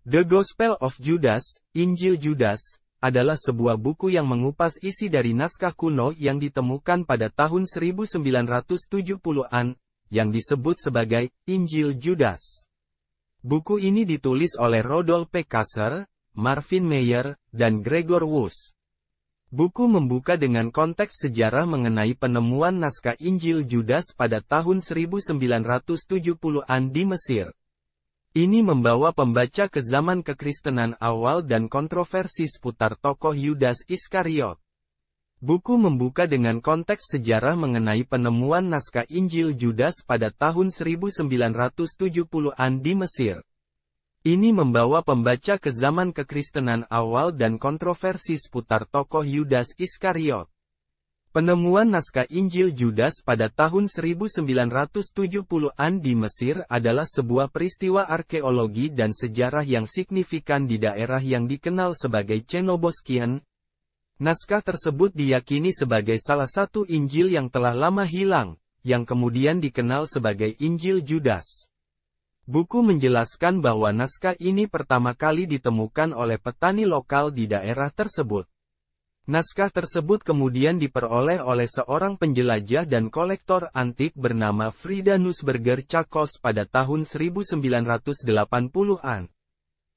The Gospel of Judas, Injil Judas, adalah sebuah buku yang mengupas isi dari naskah kuno yang ditemukan pada tahun 1970-an, yang disebut sebagai Injil Judas. Buku ini ditulis oleh Rudolf P. Kasser, Marvin Meyer, dan Gregor Wuss. Buku membuka dengan konteks sejarah mengenai penemuan naskah Injil Judas pada tahun 1970-an di Mesir. Ini membawa pembaca ke zaman kekristenan awal dan kontroversi seputar tokoh Yudas Iskariot. Buku membuka dengan konteks sejarah mengenai penemuan naskah Injil Judas pada tahun 1970-an di Mesir. Ini membawa pembaca ke zaman kekristenan awal dan kontroversi seputar tokoh Yudas Iskariot. Penemuan naskah Injil Judas pada tahun 1970-an di Mesir adalah sebuah peristiwa arkeologi dan sejarah yang signifikan di daerah yang dikenal sebagai Cenoboskian. Naskah tersebut diyakini sebagai salah satu Injil yang telah lama hilang, yang kemudian dikenal sebagai Injil Judas. Buku menjelaskan bahwa naskah ini pertama kali ditemukan oleh petani lokal di daerah tersebut. Naskah tersebut kemudian diperoleh oleh seorang penjelajah dan kolektor antik bernama Frida Nussberger Chakos pada tahun 1980-an.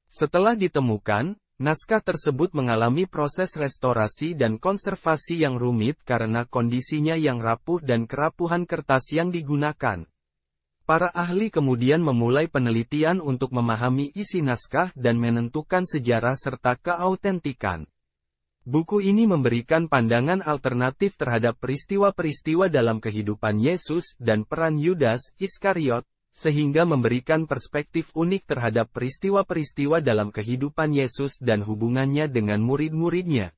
Setelah ditemukan, naskah tersebut mengalami proses restorasi dan konservasi yang rumit karena kondisinya yang rapuh dan kerapuhan kertas yang digunakan. Para ahli kemudian memulai penelitian untuk memahami isi naskah dan menentukan sejarah serta keautentikan. Buku ini memberikan pandangan alternatif terhadap peristiwa-peristiwa dalam kehidupan Yesus dan peran Yudas Iskariot, sehingga memberikan perspektif unik terhadap peristiwa-peristiwa dalam kehidupan Yesus dan hubungannya dengan murid-muridnya.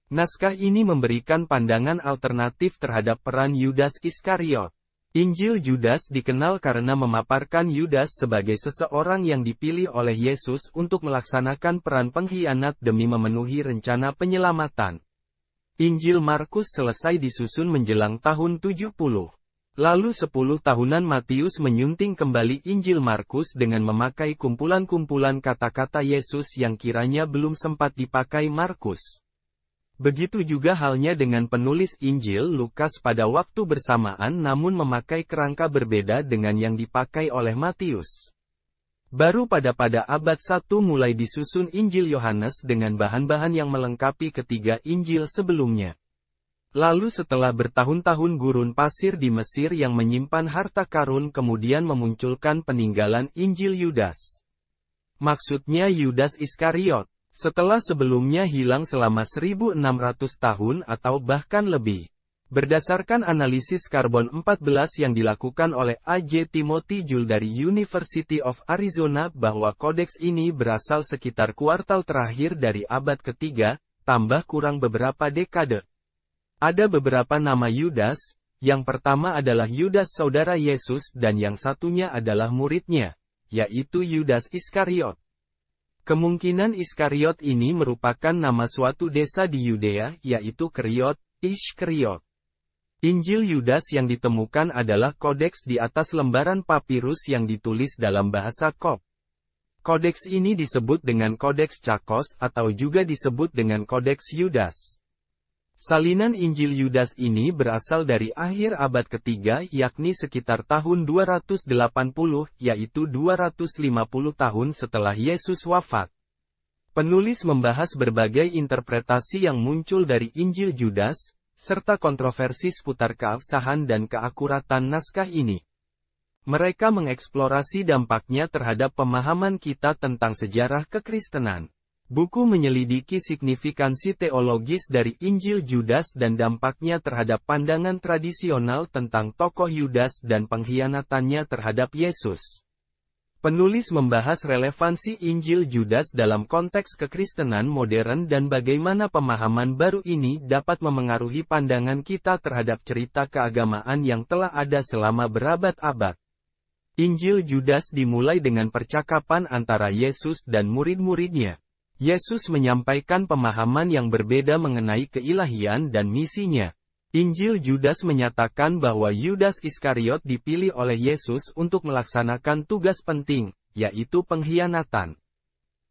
Naskah ini memberikan pandangan alternatif terhadap peran Yudas Iskariot. Injil Judas dikenal karena memaparkan Yudas sebagai seseorang yang dipilih oleh Yesus untuk melaksanakan peran pengkhianat demi memenuhi rencana penyelamatan. Injil Markus selesai disusun menjelang tahun 70. Lalu 10 tahunan Matius menyunting kembali Injil Markus dengan memakai kumpulan-kumpulan kata-kata Yesus yang kiranya belum sempat dipakai Markus. Begitu juga halnya dengan penulis Injil Lukas pada waktu bersamaan namun memakai kerangka berbeda dengan yang dipakai oleh Matius. Baru pada abad 1 mulai disusun Injil Yohanes dengan bahan-bahan yang melengkapi ketiga Injil sebelumnya. Lalu setelah bertahun-tahun gurun pasir di Mesir yang menyimpan harta karun kemudian memunculkan peninggalan Injil Yudas. Maksudnya Yudas Iskariot. Setelah sebelumnya hilang selama 1600 tahun atau bahkan lebih. Berdasarkan analisis karbon 14 yang dilakukan oleh A.J. Timothy Jule dari University of Arizona bahwa kodeks ini berasal sekitar kuartal terakhir dari abad ketiga, tambah kurang beberapa dekade. Ada beberapa nama Yudas, yang pertama adalah Yudas saudara Yesus dan yang satunya adalah muridnya, yaitu Yudas Iskariot. Kemungkinan Iskariot ini merupakan nama suatu desa di Yudea, yaitu Keriot, Ishkariot. Injil Yudas yang ditemukan adalah kodeks di atas lembaran papirus yang ditulis dalam bahasa Kop. Kodeks ini disebut dengan Kodeks Chakos atau juga disebut dengan Kodeks Yudas. Salinan Injil Yudas ini berasal dari akhir abad ketiga yakni sekitar tahun 280, yaitu 250 tahun setelah Yesus wafat. Penulis membahas berbagai interpretasi yang muncul dari Injil Judas, serta kontroversi seputar keabsahan dan keakuratan naskah ini. Mereka mengeksplorasi dampaknya terhadap pemahaman kita tentang sejarah kekristenan. Buku menyelidiki signifikansi teologis dari Injil Judas dan dampaknya terhadap pandangan tradisional tentang tokoh Yudas dan pengkhianatannya terhadap Yesus. Penulis membahas relevansi Injil Judas dalam konteks kekristenan modern dan bagaimana pemahaman baru ini dapat memengaruhi pandangan kita terhadap cerita keagamaan yang telah ada selama berabad-abad. Injil Judas dimulai dengan percakapan antara Yesus dan murid-muridnya. Yesus menyampaikan pemahaman yang berbeda mengenai keilahian dan misinya. Injil Judas menyatakan bahwa Yudas Iskariot dipilih oleh Yesus untuk melaksanakan tugas penting, yaitu pengkhianatan.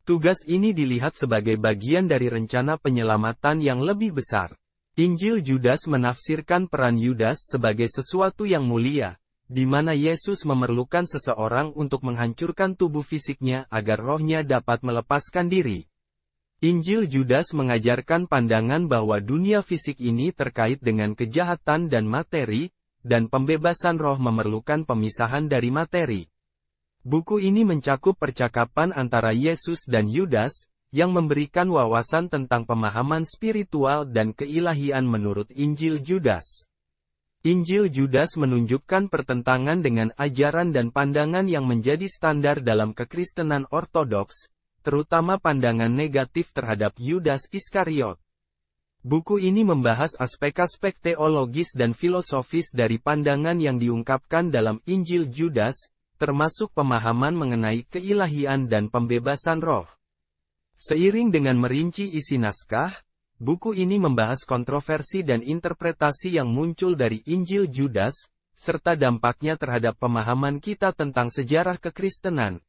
Tugas ini dilihat sebagai bagian dari rencana penyelamatan yang lebih besar. Injil Judas menafsirkan peran Yudas sebagai sesuatu yang mulia, di mana Yesus memerlukan seseorang untuk menghancurkan tubuh fisiknya agar rohnya dapat melepaskan diri. Injil Judas mengajarkan pandangan bahwa dunia fisik ini terkait dengan kejahatan dan materi, dan pembebasan roh memerlukan pemisahan dari materi. Buku ini mencakup percakapan antara Yesus dan Yudas, yang memberikan wawasan tentang pemahaman spiritual dan keilahian menurut Injil Judas. Injil Judas menunjukkan pertentangan dengan ajaran dan pandangan yang menjadi standar dalam kekristenan ortodoks, terutama pandangan negatif terhadap Yudas Iskariot. Buku ini membahas aspek-aspek teologis dan filosofis dari pandangan yang diungkapkan dalam Injil Judas, termasuk pemahaman mengenai keilahian dan pembebasan roh. Seiring dengan merinci isi naskah, buku ini membahas kontroversi dan interpretasi yang muncul dari Injil Judas, serta dampaknya terhadap pemahaman kita tentang sejarah kekristenan,